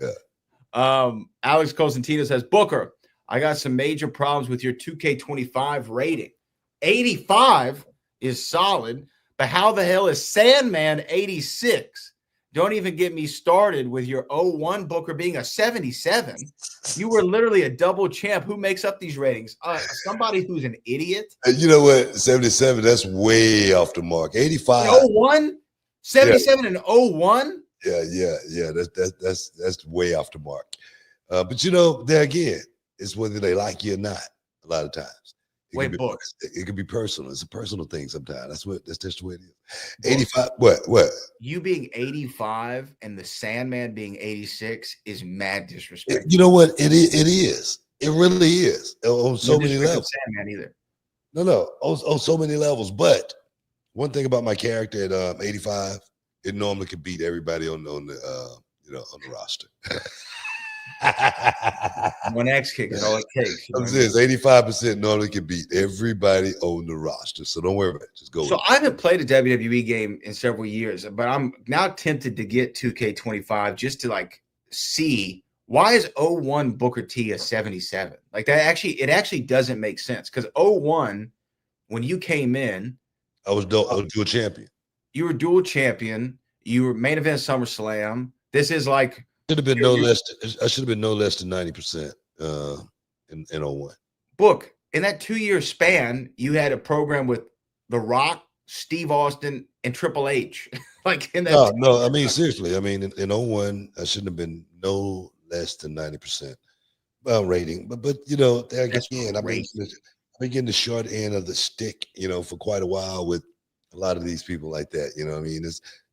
Yeah. Alex Cosentino says, Booker, I got some major problems with your 2K25 rating. 85 is solid, but how the hell is Sandman 86? Don't even get me started with your 01 Booker being a 77. You were literally a double champ. Who makes up these ratings? Somebody who's an idiot. You know what? 77, that's way off the mark. 85. 01? 77 and 01? Yeah. That's way off the mark. But there again, it's whether they like you or not. A lot of times, it can be personal. It's a personal thing. Sometimes that's just the way it is. 85. What? You being 85 and the Sandman being 86 is mad disrespect. You know what? It is. It really is on so many levels. Sandman either. No. On so many levels. But one thing about my character at 85, it normally can beat everybody on the roster. One X kick is all it takes. 85% normally can beat everybody on the roster. So don't worry about it. Just go. So I haven't played a WWE game in several years, but I'm now tempted to get 2K25 just to like see why is 01 Booker T a 77? Like that it actually doesn't make sense because 01, when you came in, I was dual champion. You were dual champion. You were main event SummerSlam. This is like I should have been no less than 90% in 01. Book, in that 2-year span, you had a program with The Rock, Steve Austin, and Triple H. Like in that. No. I mean, seriously. I mean, in 01, I shouldn't have been no less than 90% rating. But again, I've been getting the short end of the stick, for quite a while with a lot of these people like that. I mean,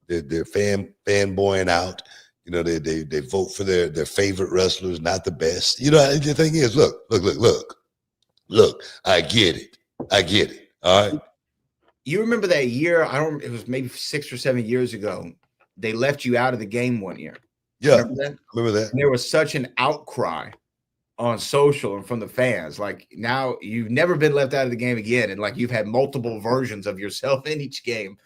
they're fanboying out. They vote for their favorite wrestlers, not the best. The thing is, look. I get it. All right. You remember that year? It was maybe 6 or 7 years ago. They left you out of the game one year. Yeah. Remember that? And there was such an outcry on social and from the fans. Like now you've never been left out of the game again. And like you've had multiple versions of yourself in each game.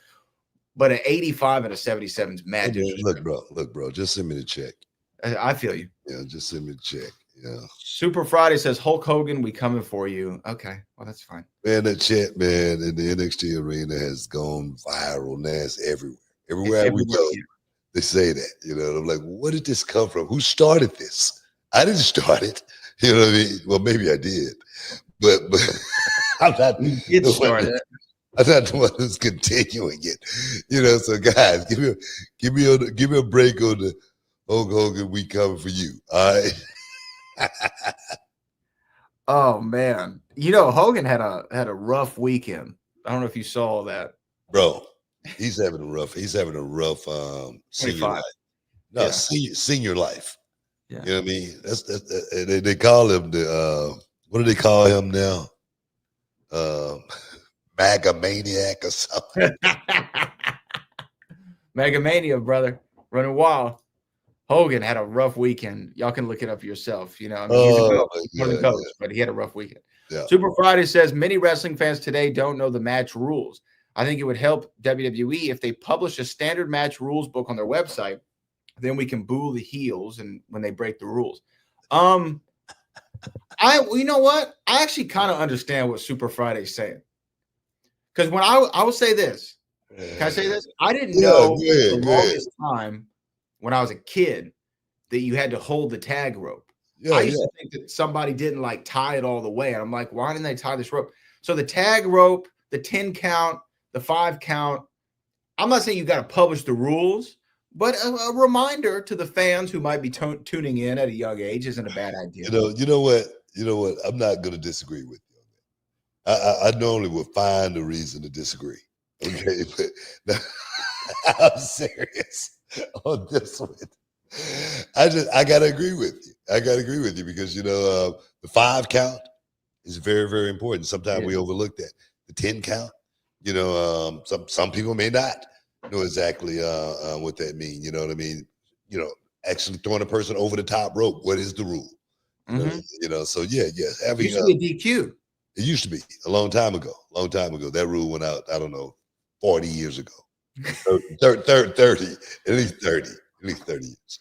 But an 85 and a 77 is mad. Hey, look, bro, just send me the check. I feel you. Yeah, just send me the check. Yeah. Super Friday says, Hulk Hogan, we coming for you. Okay, well, that's fine. Man, that chat, man, in the NXT arena has gone viral. Now it's everywhere. Everywhere we go, they say that. I'm like, where did this come from? Who started this? I didn't start it. You know what I mean? Well, maybe I did. But I'm not. You did start it. I'm not the one who's continuing it, So guys, give me a break on the Hulk Hogan. We coming for you, all right? Oh man, Hogan had a rough weekend. I don't know if you saw that, bro. He's having a rough senior life. No, yeah. Senior life. Yeah. You know what I mean? That's they call him what do they call him now? MAGA maniac or something. MAGA mania, brother, running wild. Hogan had a rough weekend. Y'all can look it up yourself. He's a coach, but he had a rough weekend. Yeah. Super Friday says many wrestling fans today don't know the match rules. I think it would help WWE if they publish a standard match rules book on their website. Then we can boo the heels and when they break the rules. You know what? I actually kind of understand what Super Friday's saying. Because when I will say this, can I say this? I didn't know the longest time when I was a kid that you had to hold the tag rope. I used to think that somebody didn't like tie it all the way. And I'm like, why didn't they tie this rope? So the tag rope, the 10 count, the 5 count. I'm not saying you got to publish the rules, but a reminder to the fans who might be tuning in at a young age isn't a bad idea. You know what? I'm not going to disagree with you. I normally would find a reason to disagree. Okay, but I'm serious on this one. I gotta agree with you. I gotta agree with you because the 5 count is very, very important. Sometimes we overlook that. The 10 count, some people may not know exactly what that means. You know what I mean? Actually throwing a person over the top rope. What is the rule? So having used to be a DQ. It used to be a long time ago. That rule went out, I don't know, 40 years ago. 30, at least 30 years.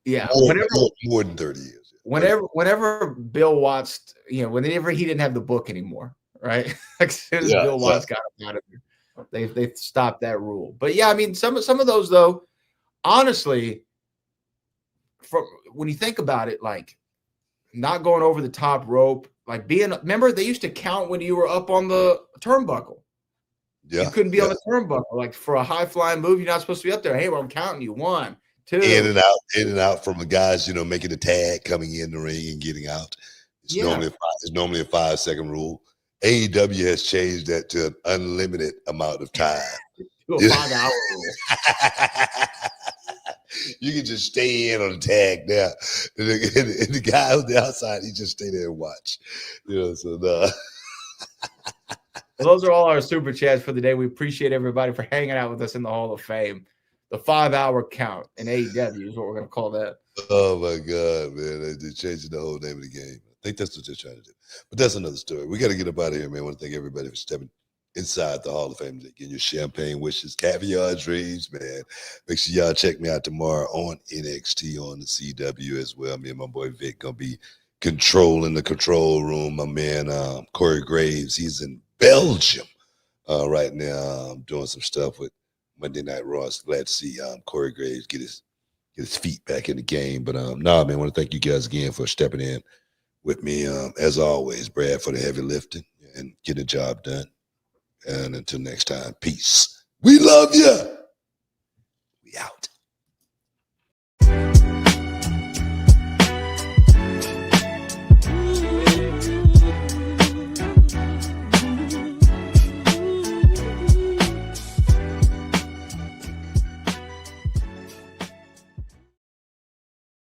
Yeah. More than 30 years. Whenever Bill Watts, whenever he didn't have the book anymore, right? As soon as Bill Watts got him out of there, they stopped that rule. But yeah, I mean, some of those though, honestly, when you think about it, like not going over the top rope, like remember they used to count when you were up on the turnbuckle. Yeah. You couldn't be on the turnbuckle. Like for a high flying move, you're not supposed to be up there. Hey, I'm counting you. 1, 2. In and out from the guys, making the tag, coming in the ring and getting out. It's normally a 5-second rule. AEW has changed that to an unlimited amount of time. To a 5-hour rule. You can just stay in on the tag now. And the guy on the outside, he just stay there and watch. Those are all our super chats for the day. We appreciate everybody for hanging out with us in the Hall of Fame. The 5-hour count in AEW is what we're going to call that. Oh, my God, man. They're changing the whole name of the game. I think that's what they're trying to do. But that's another story. We got to get up out of here, man. I want to thank everybody for stepping inside the Hall of Fame, getting your champagne wishes, caviar dreams, man. Make sure y'all check me out tomorrow on NXT on the CW as well. Me and my boy Vic going to be controlling the control room. My man Corey Graves, he's in Belgium right now. I'm doing some stuff with Monday Night Raw. Glad to see Corey Graves get his feet back in the game. But man, I want to thank you guys again for stepping in with me. As always, Brad, for the heavy lifting and getting the job done. And until next time, peace. We love you. We out.